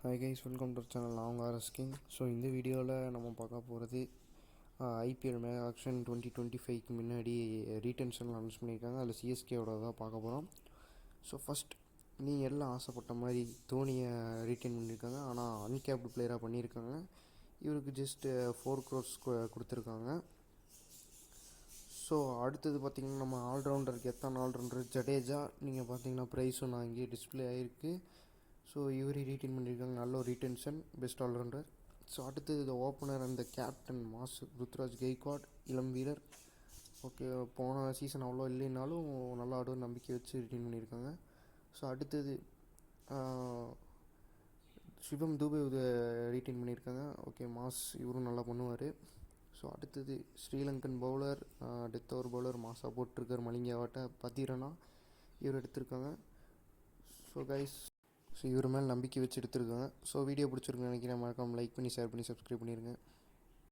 Hi guys, welcome to channel. நான் உங்கள் RS king. So இந்த வீடியோவில் நம்ம பார்க்க போகிறது ஐபிஎல் மெகா ஆக்ஷன் 2025க்கு முன்னாடி ரீடென்ஷன் அனௌன்ஸ் பண்ணியிருக்காங்க. அதில் சிஎஸ்கேவோட தான் பார்க்க போகிறோம். ஸோ ஃபஸ்ட் நீங்கள் எல்லாம் ஆசைப்பட்ட மாதிரி தோனியை ரீட்டைன் பண்ணியிருக்காங்க. ஆனால் அன்கேப்டு பிளேயராக பண்ணியிருக்காங்க. இவருக்கு ஜஸ்ட்டு 4 crores கொடுத்துருக்காங்க. ஸோ அடுத்தது பார்த்திங்கன்னா நம்ம ஆல்ரவுண்டருக்கு எத்தனை ஆல்ரவுண்டர் ஜடேஜா நீங்கள் பார்த்தீங்கன்னா ப்ரைஸும் நான் இங்கேயே டிஸ்பிளே ஆகிருக்கு. ஸோ இவரை ரீட்டைன் பண்ணியிருக்காங்க. நல்ல ஒரு ரீடென்ஷன், பெஸ்ட் ஆல்ரவுண்டர். ஸோ அடுத்தது இந்த ஓப்பனர் அந்த கேப்டன் மாஸ் ருத்ராஜ் கெய்க்வாட், இளம் வீரர். ஓகே, போன சீசன் அவ்வளோ இல்லைனாலும் நல்லா ஆடுவோம் நம்பிக்கை வச்சு ரீட்டைன் பண்ணியிருக்காங்க. ஸோ அடுத்தது சிவம் தூபே ரீட்டைன் பண்ணியிருக்காங்க. ஓகே, மாஸ் இவரும் நல்லா பண்ணுவார். ஸோ அடுத்தது Sri Lankan bowler, death over bowler மாஸாக போட்டிருக்கார் மலிங்காவாட்ட பத்திரனா இவர் எடுத்திருக்காங்க. ஸோ கைஸ், ஸோ இவர் மேலே நம்பிக்கை வச்சு எடுத்துருக்காங்க. ஸோ வீடியோ பிடிச்சிருக்குன்னு நினைக்கிறேன். மறக்காமல் லைக் பண்ணி ஷேர் பண்ணி சப்ஸ்கிரைப் பண்ணிடுங்க.